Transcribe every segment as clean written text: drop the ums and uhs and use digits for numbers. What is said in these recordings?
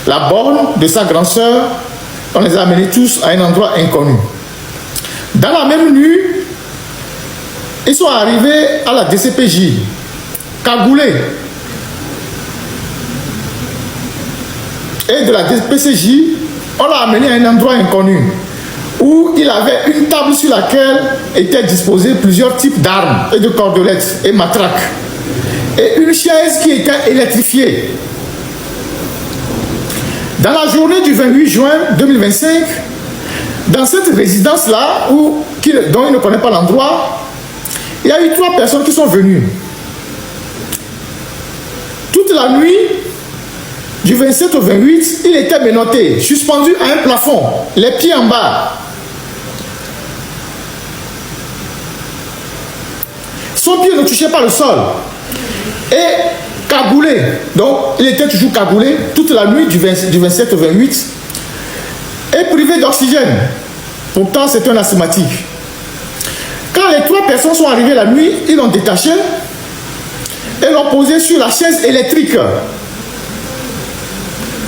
la borne de sa grande sœur. On les a amenés tous à un endroit inconnu. Dans la même nuit, ils sont arrivés à la DCPJ, cagoulés. Et de la DCPJ, on l'a amené à un endroit inconnu, où il avait une table sur laquelle étaient disposés plusieurs types d'armes et de cordelettes et matraques. Et une chaise qui était électrifiée. Dans la journée du 28 juin 2025, dans cette résidence-là, dont il ne connaît pas l'endroit, il y a eu 3 personnes qui sont venues. Toute la nuit, du 27 au 28, il était menotté, suspendu à un plafond, les pieds en bas. Son pied ne touchait pas le sol. Et cagoulé, donc il était toujours cagoulé toute la nuit du 27 au 28 et privé d'oxygène. Pourtant, c'est un asthmatique. Quand les 3 personnes sont arrivées la nuit, ils l'ont détaché et l'ont posé sur la chaise électrique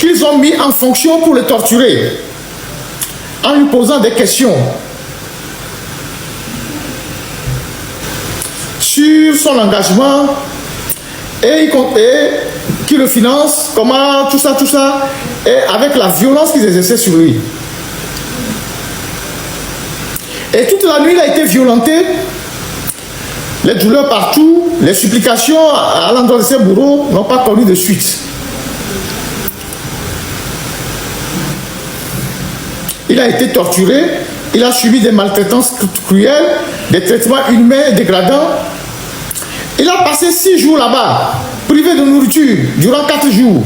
qu'ils ont mis en fonction pour le torturer en lui posant des questions sur son engagement et qui le finance, comment, tout ça, et avec la violence qu'ils exerçaient sur lui. Et toute la nuit, il a été violenté, les douleurs partout, les supplications à l'endroit de ses bourreaux n'ont pas connu de suite. Il a été torturé, il a subi des maltraitances cruelles, des traitements inhumains et dégradants. Il a passé 6 jours là-bas, privé de nourriture, durant 4 jours.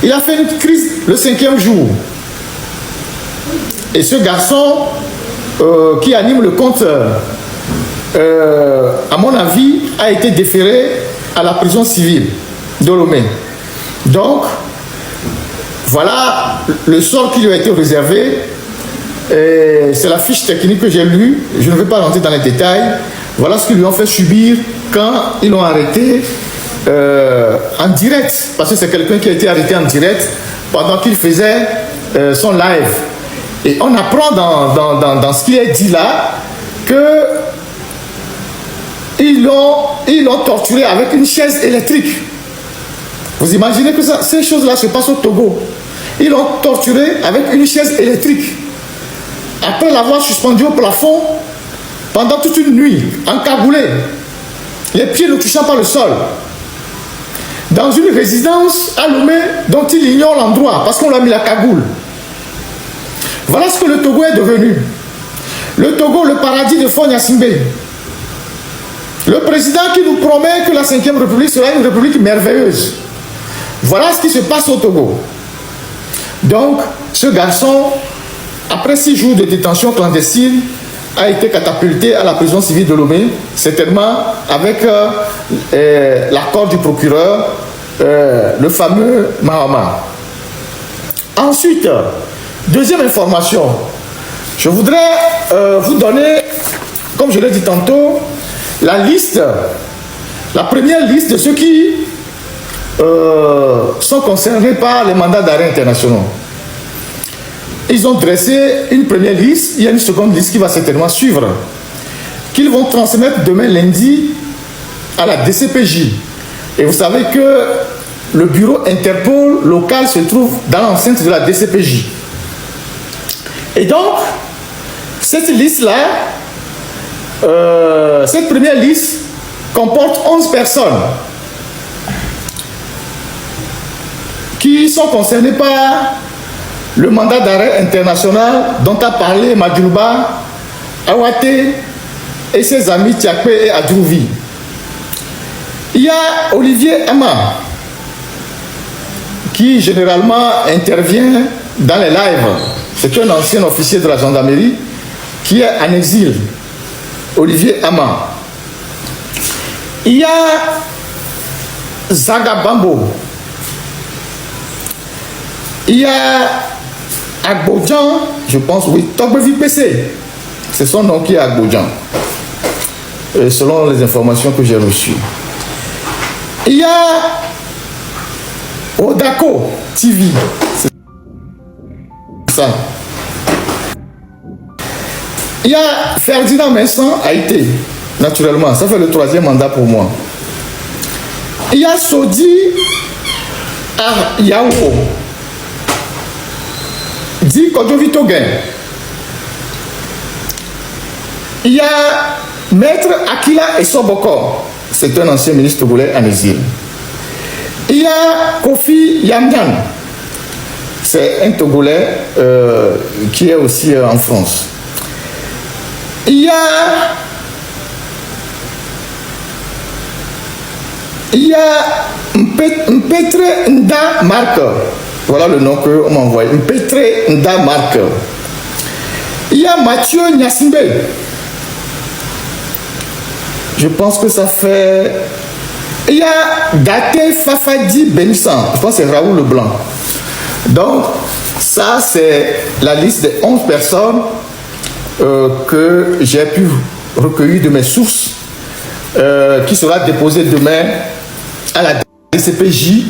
Il a fait une crise le 5e jour. Et ce garçon qui anime le compte, à mon avis, a été déféré à la prison civile de Lomé. Donc, voilà le sort qui lui a été réservé. C'est la fiche technique que j'ai lue. Je ne vais pas rentrer dans les détails. Voilà ce qu'ils lui ont fait subir quand ils l'ont arrêté en direct. Parce que c'est quelqu'un qui a été arrêté en direct pendant qu'il faisait son live. Et on apprend dans ce qui est dit là que ils l'ont torturé avec une chaise électrique. Vous imaginez que ces choses-là se passent au Togo. Ils l'ont torturé avec une chaise électrique. Après l'avoir suspendu au plafond pendant toute une nuit, encagoulé, les pieds ne touchant pas le sol, dans une résidence à Lomé dont il ignore l'endroit parce qu'on lui a mis la cagoule. Voilà ce que le Togo est devenu. Le Togo, le paradis de Fagne Gnassingbé. Le président qui nous promet que la 5e République sera une république merveilleuse. Voilà ce qui se passe au Togo. Donc, ce garçon, après 6 jours de détention clandestine, a été catapulté à la prison civile de Lomé, certainement avec l'accord du procureur, le fameux Mahama. Ensuite, deuxième information, je voudrais vous donner, comme je l'ai dit tantôt, la première liste de ceux qui sont concernés par les mandats d'arrêt internationaux. Ils ont dressé une première liste, il y a une seconde liste qui va certainement suivre, qu'ils vont transmettre demain lundi à la DCPJ. Et vous savez que le bureau Interpol local se trouve dans l'enceinte de la DCPJ. Et donc, cette liste-là, cette première liste comporte 11 personnes qui sont concernées par le mandat d'arrêt international dont a parlé Madjouba, Awate et ses amis Tiakpe et Adjouvi. Il y a Olivier Ama qui généralement intervient dans les lives. C'est un ancien officier de la gendarmerie qui est en exil. Olivier Ama. Il y a Zaga Bambo. Il y a Agbodjan, je pense, oui, Togbevi PC. C'est son nom qui est Agbodjan, selon les informations que j'ai reçues. Il y a Odako TV. C'est ça. Il y a Ferdinand Vincent Haïté, naturellement. Ça fait le 3e mandat pour moi. Il y a Sodi Yao. Di Kodjovitogen. Il y a Maître Akila Essoboko. C'est un ancien ministre togolais en exil. Il y a Kofi Yamyan. C'est un Togolais qui est aussi en France. Il y a Mpetre Nda Marker. Voilà le nom qu'on m'a envoyé. Mpetre Nda Marker. Il y a Mathieu Nyasimbe. Je pense que ça fait... Il y a Date Fafadi Benissan. Je pense que c'est Raoul Leblanc. Donc, ça, c'est la liste des 11 personnes que j'ai pu recueillir de mes sources, qui sera déposée demain à la DCPJ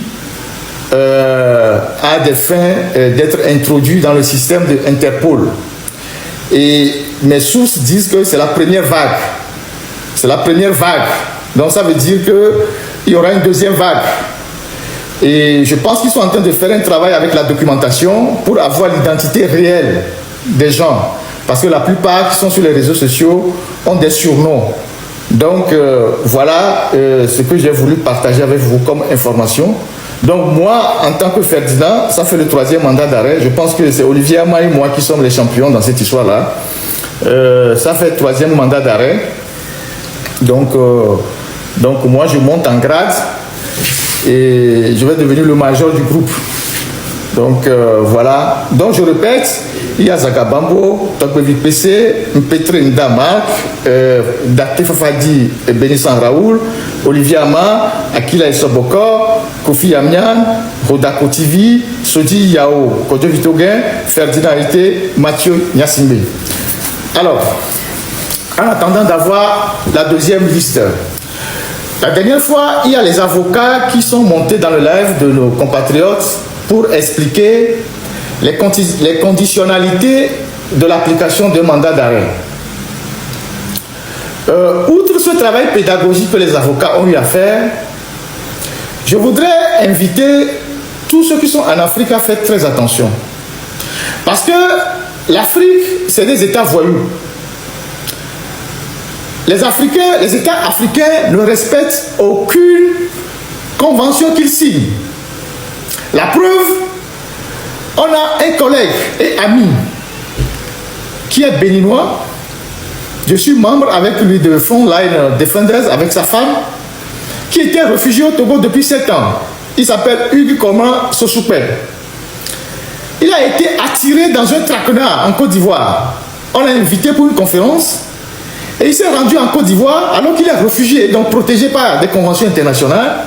à des fins d'être introduit dans le système de Interpol. Et mes sources disent que c'est la première vague. C'est la première vague. Donc ça veut dire qu'il y aura une deuxième vague. Et je pense qu'ils sont en train de faire un travail avec la documentation pour avoir l'identité réelle des gens. Parce que la plupart qui sont sur les réseaux sociaux ont des surnoms. Donc voilà ce que j'ai voulu partager avec vous comme information. Donc moi, en tant que Ferdinand, ça fait le 3e mandat d'arrêt. Je pense que c'est Olivier Ama et moi qui sommes les champions dans cette histoire-là. Ça fait le 3e mandat d'arrêt. Donc moi, je monte en grade et je vais devenir le major du groupe. Donc voilà. Donc je répète, il y a Zagabambo, Tokbevi PC, Mpetre Ndamak, Date Fafadi et Benissan Raoul, Olivier Ama, Akila Essoboko, Kofi Yamyan, Rodako TV, Sodi Yao, Kodjovitogen, Ferdinand Haïté, Mathieu Nyasimbe. Alors, en attendant d'avoir la deuxième liste, la dernière fois, il y a les avocats qui sont montés dans le live de nos compatriotes pour expliquer les conditionnalités de l'application d'un mandat d'arrêt. Outre ce travail pédagogique que les avocats ont eu à faire, je voudrais inviter tous ceux qui sont en Afrique à faire très attention. Parce que l'Afrique, c'est des États voyous. Les États africains ne respectent aucune convention qu'ils signent. La preuve, on a un collègue et ami qui est béninois. Je suis membre avec lui de Frontline Defenders, avec sa femme, qui était réfugié au Togo depuis 7 ans. Il s'appelle Hugues Koma Sosoupé. Il a été attiré dans un traquenard en Côte d'Ivoire. On l'a invité pour une conférence. Et il s'est rendu en Côte d'Ivoire alors qu'il est réfugié, donc protégé par des conventions internationales.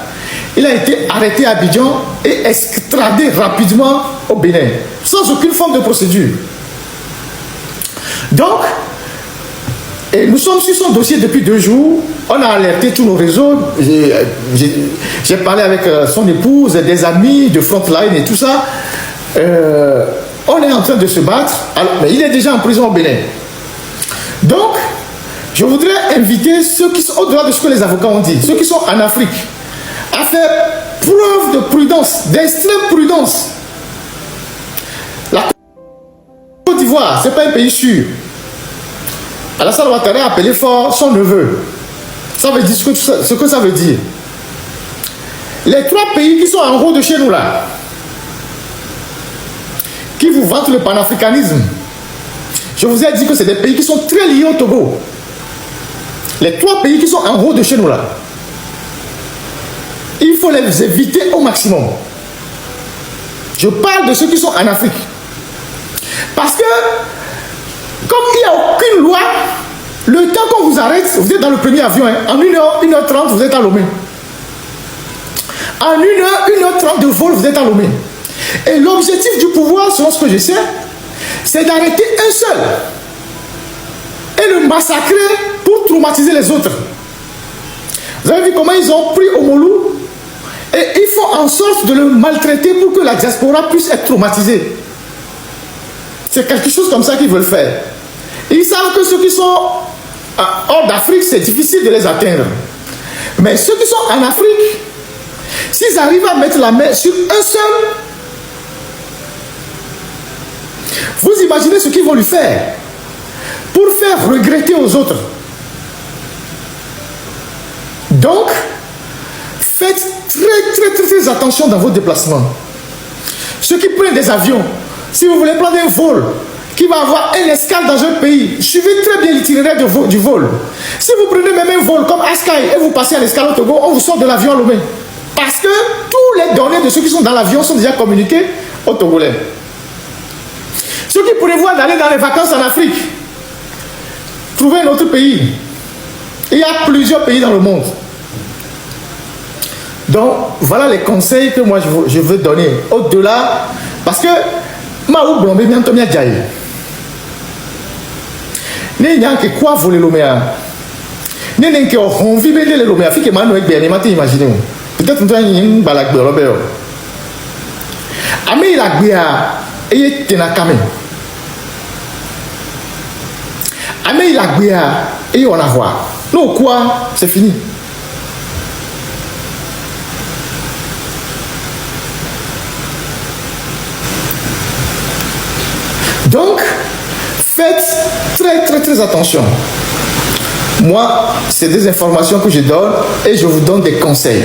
Il a été arrêté à Abidjan et extradé rapidement au Bénin, sans aucune forme de procédure. Donc, et nous sommes sur son dossier depuis 2 jours. On a alerté tous nos réseaux. J'ai parlé avec son épouse, des amis de Frontline et tout ça. On est en train de se battre. Alors, mais il est déjà en prison au Bénin. Donc, je voudrais inviter ceux qui sont au-delà de ce que les avocats ont dit, ceux qui sont en Afrique, à faire preuve de prudence, d'extrême prudence. La Côte d'Ivoire, ce n'est pas un pays sûr. Alassane Ouattara a appelé fort son neveu. Ça veut dire ce que ça veut dire. Les 3 pays qui sont en haut de chez nous là, qui vous vantent le panafricanisme, je vous ai dit que c'est des pays qui sont très liés au Togo. Les 3 pays qui sont en haut de chez nous là, il faut les éviter au maximum. Je parle de ceux qui sont en Afrique. Parce que, comme il n'y a aucune loi, le temps qu'on vous arrête, vous êtes dans le premier avion, hein, en 1h30, vous êtes à Lomé. En 1h30 de vol, vous êtes à Lomé. Et l'objectif du pouvoir, selon ce que je sais, c'est d'arrêter un seul et le massacrer pour traumatiser les autres. Vous avez vu comment ils ont pris Omolou Et ils font en sorte de le maltraiter pour que la diaspora puisse être traumatisée. C'est quelque chose comme ça qu'ils veulent faire. Ils savent que ceux qui sont hors d'Afrique, c'est difficile de les atteindre. Mais ceux qui sont en Afrique, s'ils arrivent à mettre la main sur un seul, vous imaginez ce qu'ils vont lui faire pour faire regretter aux autres. Donc, faites très attention dans vos déplacements. Ceux qui prennent des avions, si vous voulez prendre un vol qui va avoir une escale dans un pays, suivez très bien l'itinéraire du vol. Si vous prenez même un vol comme Askai et vous passez à l'escale au Togo, on vous sort de l'avion à Lomé. Parce que tous les données de ceux qui sont dans l'avion sont déjà communiqués aux Togolais. Ceux qui prévoient d'aller dans les vacances en Afrique, trouvez un autre pays. Il y a plusieurs pays dans le monde. Donc, voilà les conseils que moi je veux donner. Au-delà, parce que Maou Blomé bientôt m'a dit. N'y a que quoi voler l'Oméa. N'y a que on vit bien les l'Oméa. Fille que Manoël bien, il m'a imaginé. Peut-être que nous avons un balag de Robert. Amé il a bien et tenakame. Amé il a bien et on a voir. Non quoi, c'est fini. Donc, faites très attention. Moi, c'est des informations que je donne et je vous donne des conseils.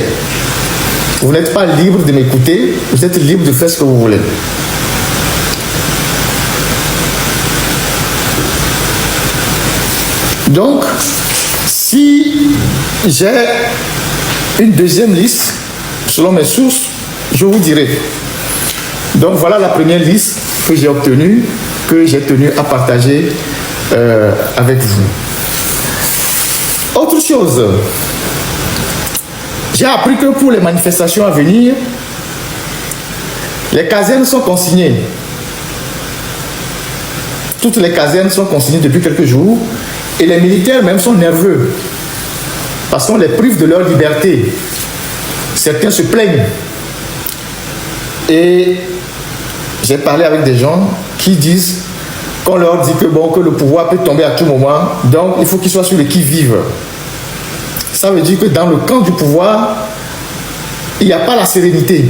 Vous n'êtes pas libre de m'écouter, vous êtes libre de faire ce que vous voulez. Donc, si j'ai une deuxième liste, selon mes sources, je vous dirai. Donc, voilà la première liste que j'ai obtenue, que j'ai tenu à partager avec vous. Autre chose, j'ai appris que pour les manifestations à venir, les casernes sont consignées. Toutes les casernes sont consignées depuis quelques jours et les militaires même sont nerveux parce qu'on les prive de leur liberté. Certains se plaignent. Et j'ai parlé avec des gens qui disent qu'on leur dit que, bon, que le pouvoir peut tomber à tout moment, donc il faut qu'ils soient sur le qui-vive. Ça veut dire que dans le camp du pouvoir, il n'y a pas la sérénité.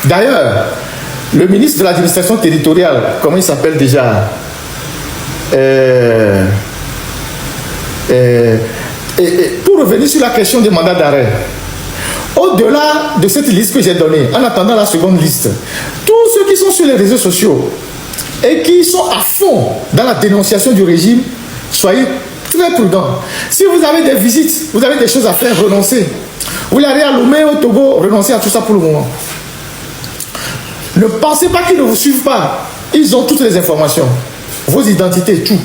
D'ailleurs, le ministre de l'administration territoriale, comment il s'appelle déjà, pour revenir sur la question des mandats d'arrêt, au-delà de cette liste que j'ai donnée, en attendant la seconde liste, tous ceux qui sont sur les réseaux sociaux et qui sont à fond dans la dénonciation du régime, soyez très prudents. Si vous avez des visites, vous avez des choses à faire, renoncez. Vous voulez aller à Lomé, au Togo, renoncez à tout ça pour le moment. Ne pensez pas qu'ils ne vous suivent pas. Ils ont toutes les informations, vos identités, tout.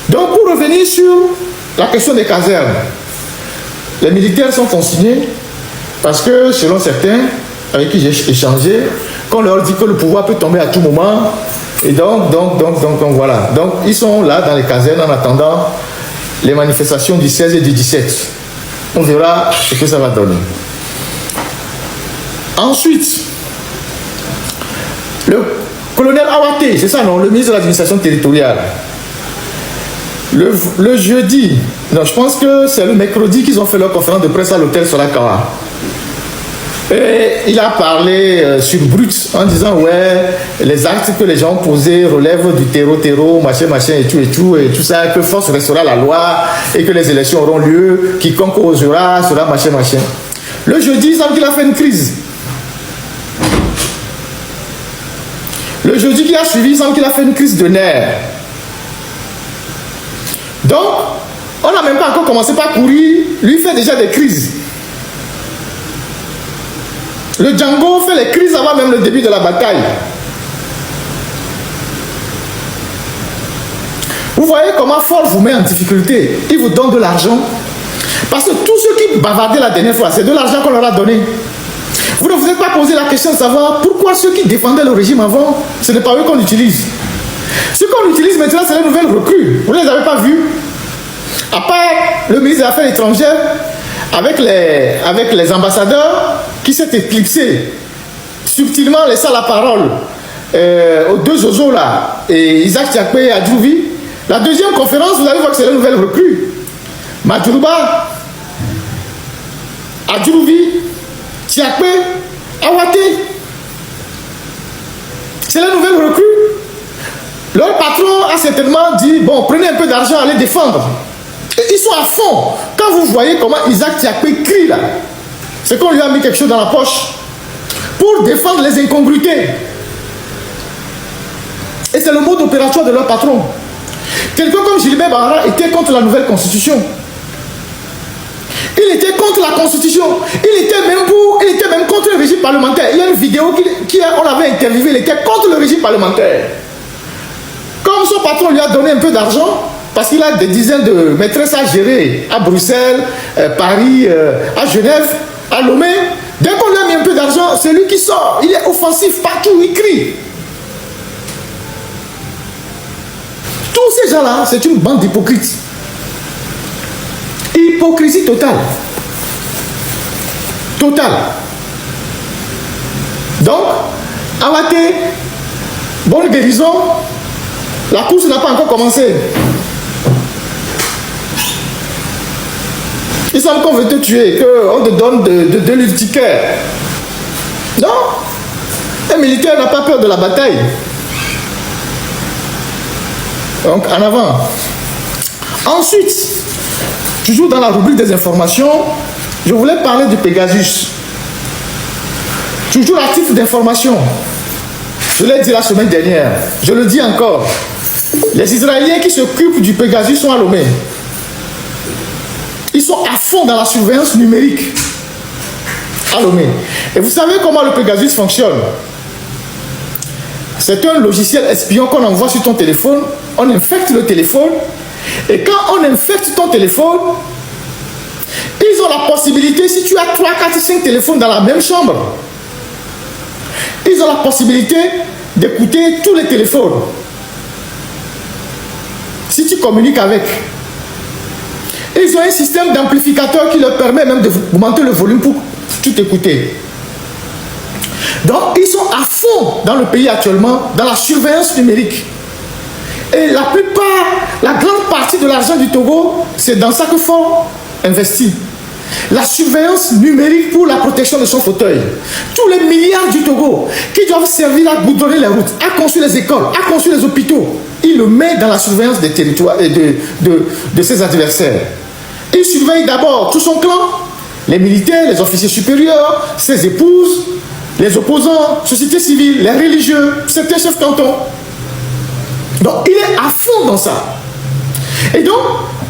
Donc, pour revenir sur la question des casernes, les militaires sont consignés parce que, selon certains avec qui j'ai échangé, qu'on leur dit que le pouvoir peut tomber à tout moment. Et donc, voilà. Donc, ils sont là dans les casernes en attendant les manifestations du 16 et du 17. On verra ce que ça va donner. Ensuite, le colonel Awate, c'est ça non, le ministre de l'administration territoriale, le jeudi, non, je pense que c'est le mercredi qu'ils ont fait leur conférence de presse à l'hôtel Solakawa. Et il a parlé sur Brut en disant ouais, les actes que les gens posés relèvent du terreau, machin, et tout ça, que force restera la loi et que les élections auront lieu, quiconque osera sera machin. Le jeudi, il semble qu'il a fait une crise. Le jeudi qui a suivi, il semble qu'il a fait une crise de nerfs. Donc, on n'a même pas encore commencé par courir, lui fait déjà des crises. Le Django fait les crises avant même le début de la bataille. Vous voyez comment Ford vous met en difficulté. Il vous donne de l'argent. Parce que tous ceux qui bavardaient la dernière fois, c'est de l'argent qu'on leur a donné. Vous ne vous êtes pas posé la question de savoir pourquoi ceux qui défendaient le régime avant, ce n'est pas eux qu'on utilise. Ceux qu'on utilise maintenant, c'est les nouvelles recrues. Vous ne les avez pas vus. À part le ministre des Affaires étrangères, avec les ambassadeurs qui s'est éclipsé, subtilement laissant la parole aux deux Zozo là, et Isaac Tiakpe et Adjouvi. La deuxième conférence, vous allez voir que c'est la nouvelle recrue. Madjouba, Adjouvi, Tiakpe, Awate. C'est la nouvelle recrue. Leur patron a certainement dit, bon, prenez un peu d'argent, allez défendre. Et ils sont à fond. Quand vous voyez comment Isaac Tiakpe crie là, c'est qu'on lui a mis quelque chose dans la poche pour défendre les incongruités. Et c'est le mode opératoire de leur patron. Quelqu'un comme Gilbert Bahara était contre la nouvelle constitution. Il était contre la constitution. Il était même contre le régime parlementaire. Il y a une vidéo on avait interviewé, il était contre le régime parlementaire. Comme son patron lui a donné un peu d'argent, parce qu'il a des dizaines de maîtresses à gérer à Bruxelles, Paris, à Genève, à Lomé, dès qu'on lui a mis un peu d'argent, c'est lui qui sort. Il est offensif partout, il crie. Tous ces gens-là, c'est une bande d'hypocrites. Hypocrisie totale. Totale. Donc, Awate, bonne guérison. La course n'a pas encore commencé. Il semble qu'on veut te tuer, qu'on te donne de l'urticaire. Non. Un militaire n'a pas peur de la bataille. Donc, en avant. Ensuite, toujours dans la rubrique des informations, je voulais parler du Pegasus. Toujours à titre d'information. Je l'ai dit la semaine dernière. Je le dis encore. Les Israéliens qui s'occupent du Pegasus sont à Lomé. Ils sont à fond dans la surveillance numérique. À Lomé. Et vous savez comment le Pegasus fonctionne? C'est un logiciel espion qu'on envoie sur ton téléphone. On infecte le téléphone. Et quand on infecte ton téléphone, ils ont la possibilité, si tu as 3, 4, 5 téléphones dans la même chambre, ils ont la possibilité d'écouter tous les téléphones. Si tu communiques avec. Ils ont un système d'amplificateur qui leur permet même d'augmenter le volume pour tout écouter. Donc, ils sont à fond dans le pays actuellement, dans la surveillance numérique. Et la grande partie de l'argent du Togo, c'est dans ça que font investir. La surveillance numérique pour la protection de son fauteuil. Tous les milliards du Togo qui doivent servir à goudronner les routes, à construire les écoles, à construire les hôpitaux, il le met dans la surveillance des territoires et de ses adversaires. Il surveille d'abord tout son clan, les militaires, les officiers supérieurs, ses épouses, les opposants, société civile, les religieux, certains chefs cantons. Donc, il est à fond dans ça. Et donc,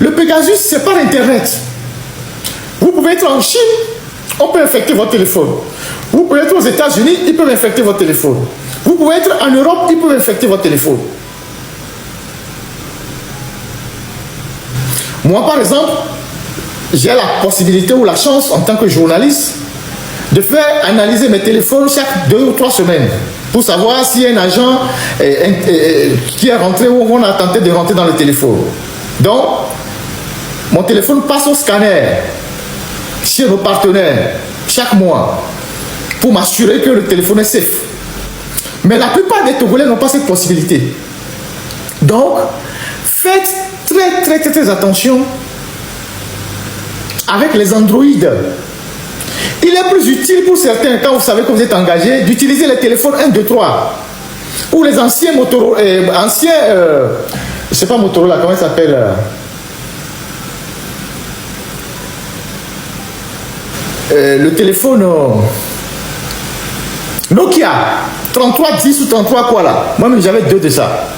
le Pegasus, c'est par Internet. Vous pouvez être en Chine, on peut infecter votre téléphone. Vous pouvez être aux États-Unis, ils peuvent infecter votre téléphone. Vous pouvez être en Europe, ils peuvent infecter votre téléphone. Moi, par exemple, j'ai la possibilité ou la chance, en tant que journaliste, de faire analyser mes téléphones chaque 2 ou 3 semaines pour savoir s'il y a un agent qui est rentré ou on a tenté de rentrer dans le téléphone. Donc, mon téléphone passe au scanner chez nos partenaires chaque mois pour m'assurer que le téléphone est safe. Mais la plupart des Togolais n'ont pas cette possibilité. Donc, faites très attention avec les Android. Il est plus utile pour certains, quand vous savez que vous êtes engagé, d'utiliser les téléphones 1, 2, 3. Ou les anciens Motorola, je ne sais pas Motorola, comment il s'appelle le téléphone Nokia 3310 ou 33 quoi là. Moi-même j'avais 2 de ça.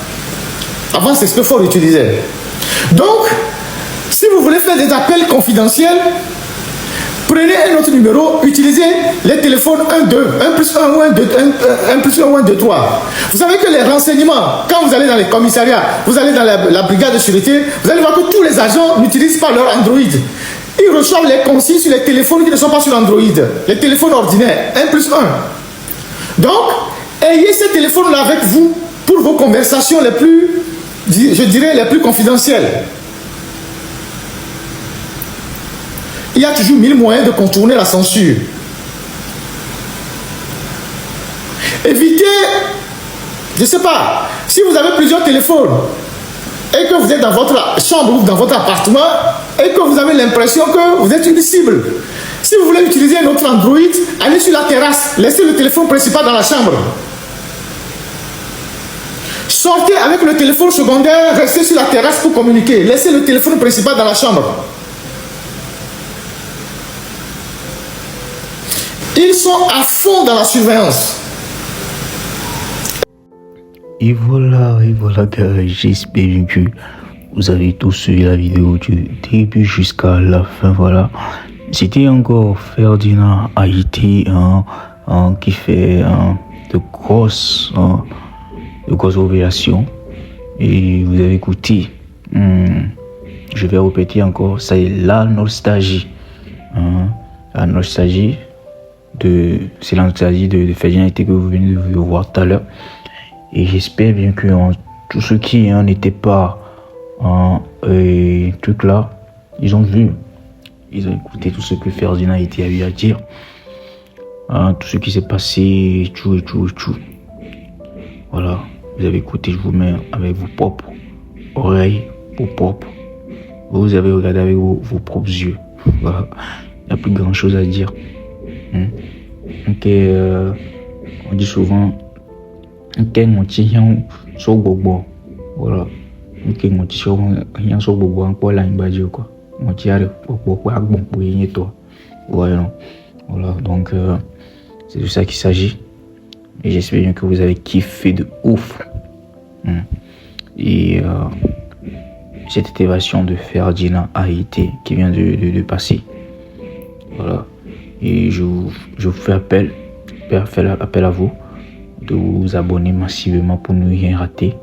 Avant c'est ce que Ford utilisait. Donc, si vous voulez faire des appels confidentiels, prenez un autre numéro, utilisez les téléphones 1, 2, 1 plus 1 ou 1, 2, 1 plus 1 ou 1, 2, 3. Vous savez que les renseignements, quand vous allez dans les commissariats, vous allez dans la brigade de sûreté, vous allez voir que tous les agents n'utilisent pas leur Android. Ils reçoivent les consignes sur les téléphones qui ne sont pas sur Android. Les téléphones ordinaires, 1 plus 1. Donc, ayez ces téléphones-là avec vous pour vos conversations les plus, je dirais, les plus confidentielles. il y a toujours 1000 moyens de contourner la censure. Évitez, je ne sais pas, si vous avez plusieurs téléphones et que vous êtes dans votre chambre ou dans votre appartement et que vous avez l'impression que vous êtes une cible. Si vous voulez utiliser un autre Android, allez sur la terrasse, laissez le téléphone principal dans la chambre. Sortez avec le téléphone secondaire, restez sur la terrasse pour communiquer. Laissez le téléphone principal dans la chambre. Ils sont à fond dans la surveillance. Et voilà, gars, j'espère que vous avez tous suivi la vidéo du début jusqu'à la fin, voilà. C'était encore Ferdinand Haïti qui fait de grosses opérations. Et vous avez écouté, je vais répéter encore, c'est la nostalgie. La nostalgie de Ferdinand Haïti que vous venez de voir tout à l'heure. Et j'espère bien que tous ceux qui n'étaient pas truc là, ils ont vu, ils ont écouté tout ce que Ferdinand Haïti a eu à dire, tout ce qui s'est passé, tout. Voilà, vous avez écouté, je vous mets avec vos propres oreilles, vos propres. Vous avez regardé avec vos propres yeux. Voilà, il n'y a plus grand chose à dire. Donc, on dit souvent. Voilà. Voilà, donc c'est de ça qu'il s'agit. Et j'espère bien que vous avez kiffé de ouf. Et cette intervention de Ferdinand Haïti qui vient de passer. Voilà. Et je vous fais appel à vous de vous abonner massivement pour ne rien rater.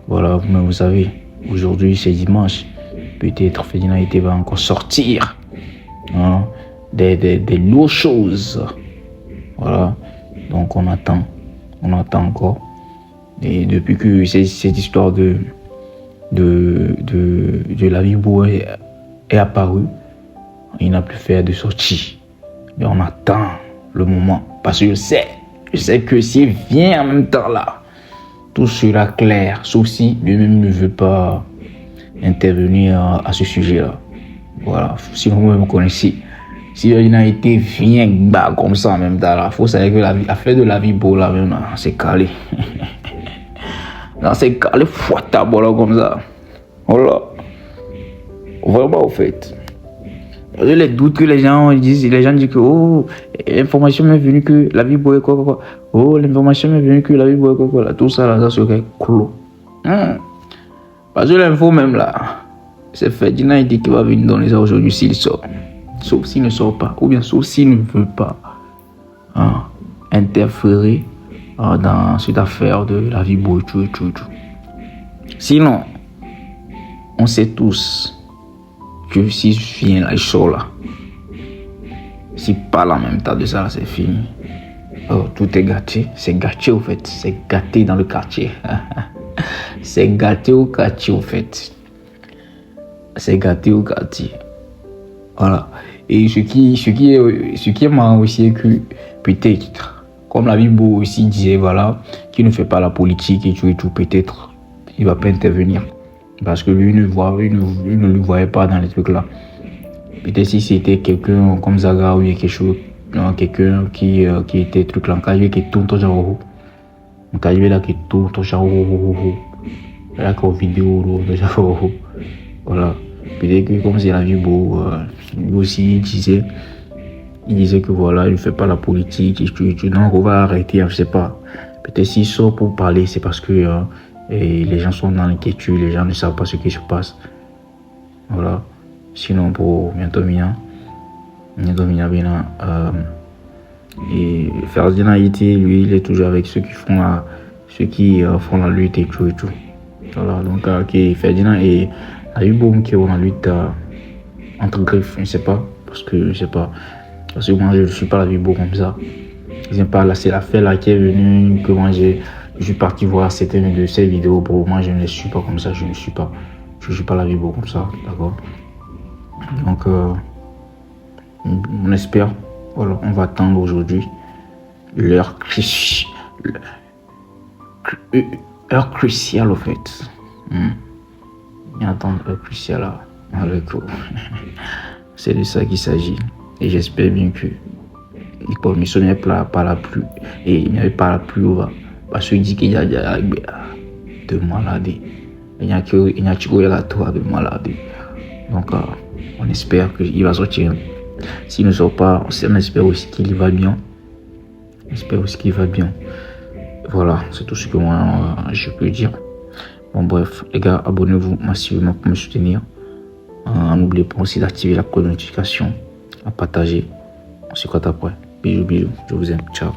Voilà, vous savez, aujourd'hui c'est dimanche. Peut-être Ferdinand Haïti va encore sortir des lourdes choses. Voilà, donc on attend encore. Et depuis que cette histoire de la Vibo est apparue, il n'a plus fait de sortie. Mais on attend le moment parce que je sais que s'il vient en même temps là, tout sera clair, sauf si lui-même ne veut pas intervenir à ce sujet-là. Voilà, si vous me connaissez, si Ferdinand Haïti vient comme ça en même temps là, il faut savoir que l'affaire de la vie beau là même, c'est calé. Là, c'est calé fouata comme ça. Voilà. Vraiment au fait. Les doutes que les gens disent que l'information m'est venue que la vie boit quoi. Oh, l'information m'est venue que la vie boit quoi. Là, tout ça là, ça serait clos. Parce que l'info même là, c'est Ferdinand Haïti qui va venir donner ça aujourd'hui s'il sort. Sauf s'il ne sort pas, ou bien sauf s'il ne veut pas interférer dans cette affaire de la vie boit tout. Sinon, on sait tous que si je viens là, je sors là. Si parle en même temps de ça, c'est fini. Oh, tout est gâté. C'est gâté au fait. C'est gâté dans le quartier. C'est gâté au quartier au fait. C'est gâté au quartier. Voilà. Et ce qui est marrant aussi, c'est que peut-être, comme la Bible aussi disait, voilà, qu'il ne fait pas la politique et tout, peut-être, il ne va pas intervenir. Parce que lui ne le voyait pas dans les trucs là. Peut-être si c'était quelqu'un comme Zaga ou quelque chose, quelqu'un qui était truc là, quand qui tourne ton genre, quand il là qui tourne ton genre, là qu'en vidéo, voilà. Peut-être que comme c'est la vie beau, lui aussi il disait que voilà, il ne fait pas la politique, donc on va arrêter, je sais pas. Peut-être s'il sort pour parler, c'est parce que et les gens sont dans l'inquiétude, les gens ne savent pas ce qui se passe. Voilà. Sinon, pour bientôt bien, et Ferdinand Haïti, lui, il est toujours avec ceux qui font la lutte et tout. Voilà. Donc, Ferdinand et Ayubom qui ont la lutte entre griffes, je ne sais pas, parce que moi, je ne suis pas la vie beau comme ça. C'est l'affaire là qui est venue, que moi je suis parti voir certaines de ces vidéos. Pour moi, je ne les suis pas comme ça. Je ne suis pas la Vibo comme ça, d'accord. Donc, On espère. Voilà, on va attendre aujourd'hui l'heure cruciale, au fait. Et attendre l'heure cruciale là. C'est de ça qu'il s'agit. Et j'espère bien que l'école missionnaire par la pluie. Et il n'y avait pas la pluie au bas. Parce qu'il dit qu'il y a de maladies. Il y a de maladies. Donc, on espère qu'il va sortir. S'il ne sort pas, on espère aussi qu'il va bien. On espère aussi qu'il va bien. Voilà, c'est tout ce que moi je peux dire. Bon, bref, les gars, abonnez-vous massivement pour me soutenir. N'oubliez pas aussi d'activer la cloche de notification, à partager. On se voit après. Bisous, bisous. Je vous aime. Ciao.